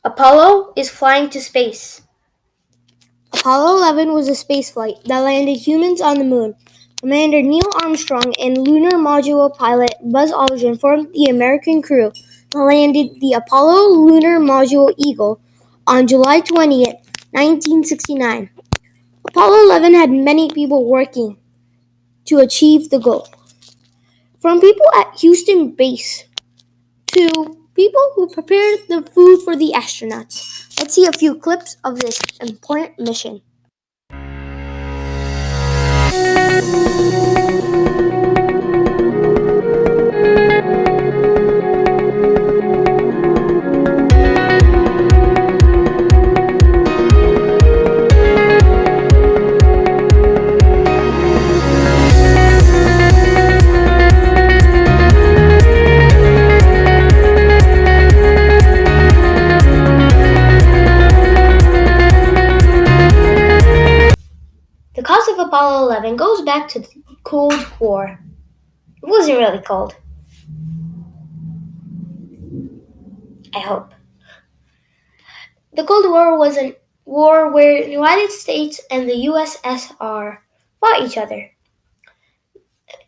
Apollo is flying to space. Apollo 11 was a space flight that landed humans on the moon. Commander Neil Armstrong and lunar module pilot Buzz Aldrin formed the American crew that landed the Apollo lunar module Eagle on July 20th, 1969. Apollo 11 had many people working to achieve the goal. From people at Houston base to people who prepared the food for the astronauts. Let's see a few clips of this important mission. The cause of Apollo 11 goes back to the Cold War. It wasn't really cold, I hope. The Cold War was a war where the United States and the USSR fought each other.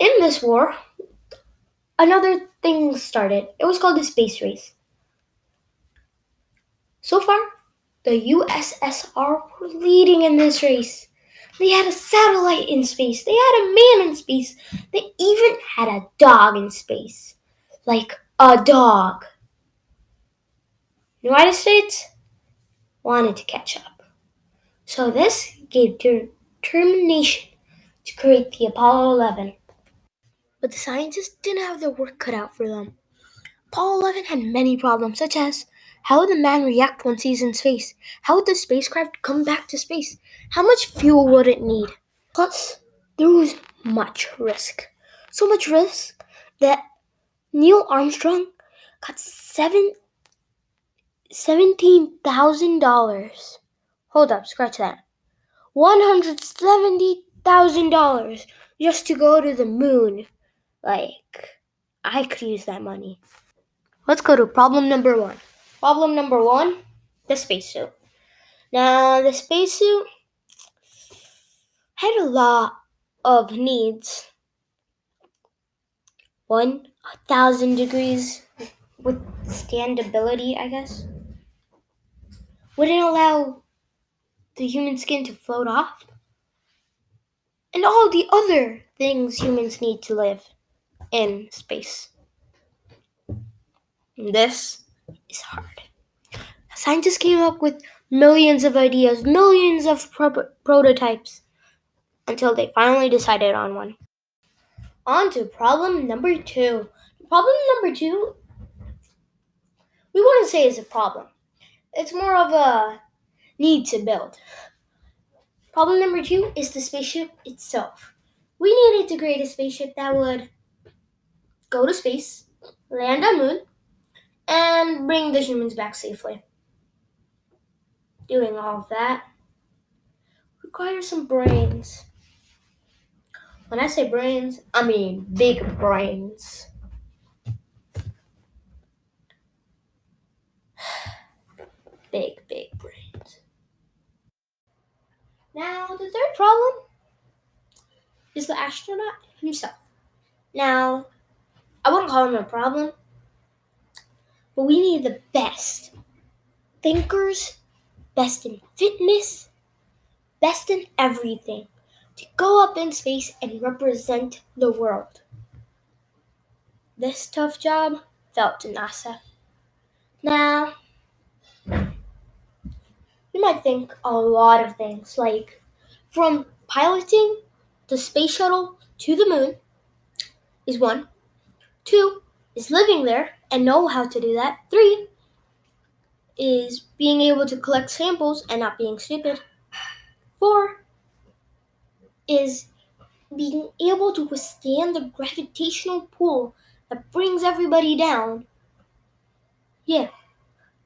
In this war, another thing started. It was called the space race. So far, the USSR were leading in this race. They had a satellite in space. They had a man in space. They even had a dog in space. Like a dog. The United States wanted to catch up. So this gave determination to create the Apollo 11. But the scientists didn't have their work cut out for them. Apollo 11 had many problems, such as how would the man react once he's in space? How would the spacecraft come back to space? How much fuel would it need? Plus, there was much risk. So much risk that Neil Armstrong got $17,000. Hold up, scratch that. $170,000 just to go to the moon. Like, I could use that money. Let's go to problem number one. Problem number one, the spacesuit. Now, the spacesuit had a lot of needs. 1,000 degrees withstandability, I guess. Wouldn't allow the human skin to float off. And all the other things humans need to live in space. This is hard. Scientists came up with millions of ideas, millions of prototypes, until they finally decided on one. On to problem number two. Problem number two, we wouldn't say is a problem. It's more of a need to build. Problem number two is the spaceship itself. We needed to create a spaceship that would go to space, land on moon, and bring the humans back safely. Doing all of that requires some brains. When I say brains, I mean big brains. Big brains. Now, the third problem is the astronaut himself. Now, I wouldn't call him a problem, but we need the best thinkers, best in fitness, best in everything to go up in space and represent the world. This tough job fell to NASA. Now, you might think a lot of things, like from piloting the space shuttle to the moon is one. Two is living there and know how to do that. Three is being able to collect samples and not being stupid. Four is being able to withstand the gravitational pull that brings everybody down. Yeah,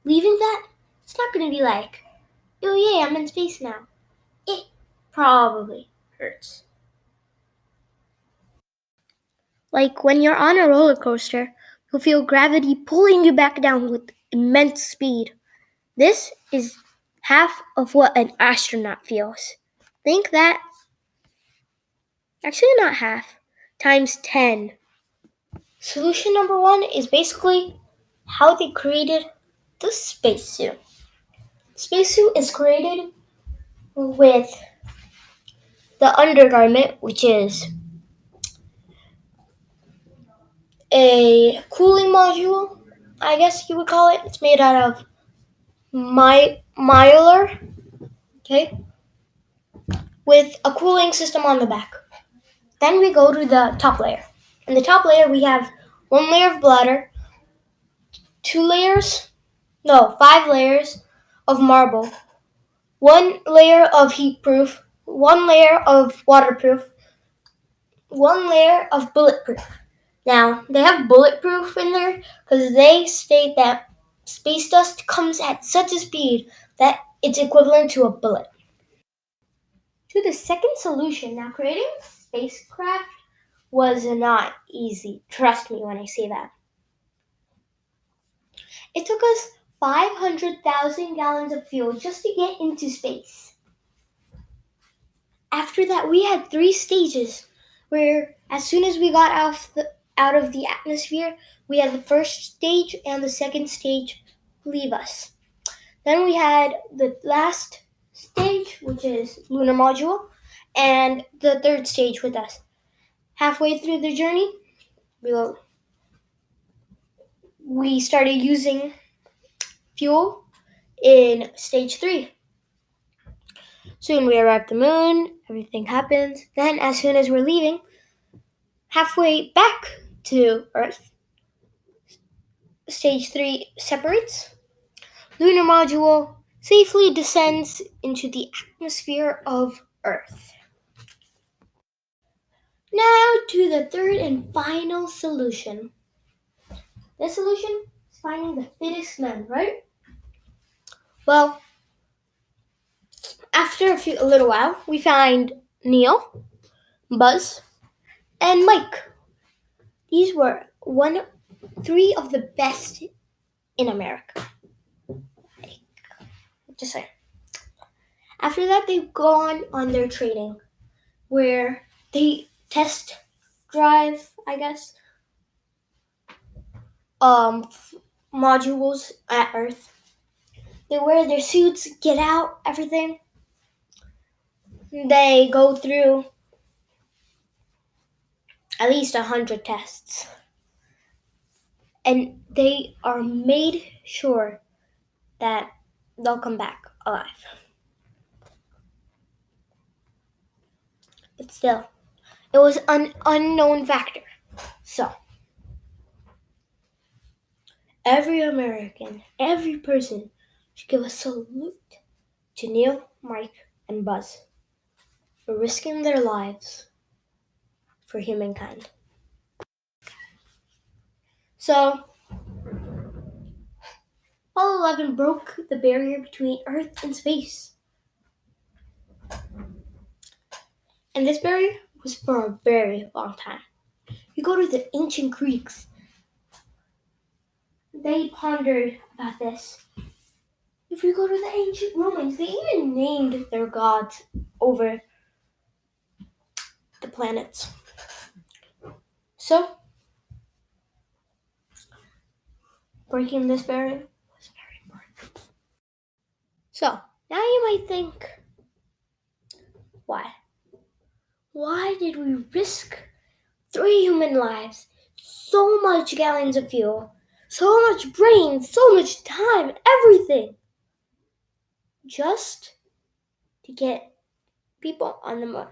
leaving that, it's not going to be like, oh yeah, I'm in space now. It probably hurts. Like when you're on a roller coaster, you'll feel gravity pulling you back down with immense speed. This is half of what an astronaut feels. Think that. Actually, not half. Times 10. Solution number 1 is basically how they created the spacesuit. Spacesuit is created with the undergarment, which is a cooling module, I guess you would call it. It's made out of mylar, okay, with a cooling system on the back. Then we go to the top layer. In the top layer, we have 1 layer of bladder, 5 layers of marble, 1 layer of heatproof, 1 layer of waterproof, 1 layer of bulletproof. Now, they have bulletproof in there because they state that space dust comes at such a speed that it's equivalent to a bullet. To the second solution, now creating a spacecraft was not easy. Trust me when I say that. It took us 500,000 gallons of fuel just to get into space. After that, we had 3 stages where as soon as we got out of the atmosphere, we had the first stage and the second stage leave us. Then we had the last stage, which is lunar module, and the third stage with us. Halfway through the journey, we started using fuel in stage 3. Soon we arrive at the moon, everything happens. Then as soon as we're leaving, halfway back to Earth, stage 3 separates. Lunar module safely descends into the atmosphere of Earth. Now to the third and final solution. This solution is finding the fittest men, right? Well, after a little while, we find Neil, Buzz, and Mike. These were 3 of the best in America. Just saying. After that, they've gone on their training, where they test drive, I guess, modules at Earth. They wear their suits, get out, everything. They go through at least 100 tests. And they are made sure that they'll come back alive. But still, it was an unknown factor. So, every American, every person should give a salute to Neil, Mike, and Buzz for risking their lives for humankind. So, Apollo 11 broke the barrier between Earth and space. And this barrier was for a very long time. You go to the ancient Greeks, they pondered about this. If you go to the ancient Romans, they even named their gods over the planets. So, breaking this barrier was very important. So, now you might think, why? Why did we risk 3 human lives, so much gallons of fuel, so much brains, so much time, everything, just to get people on the moon?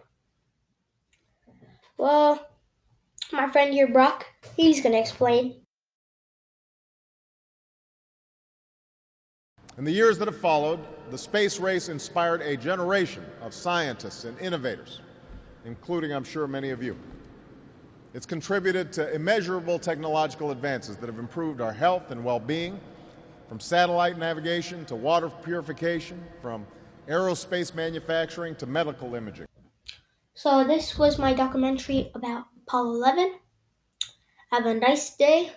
Well, my friend here, Brock, he's going to explain. In the years that have followed, the space race inspired a generation of scientists and innovators, including, I'm sure, many of you. It's contributed to immeasurable technological advances that have improved our health and well-being, from satellite navigation to water purification, from aerospace manufacturing to medical imaging. So this was my documentary about Apollo 11. Have a nice day.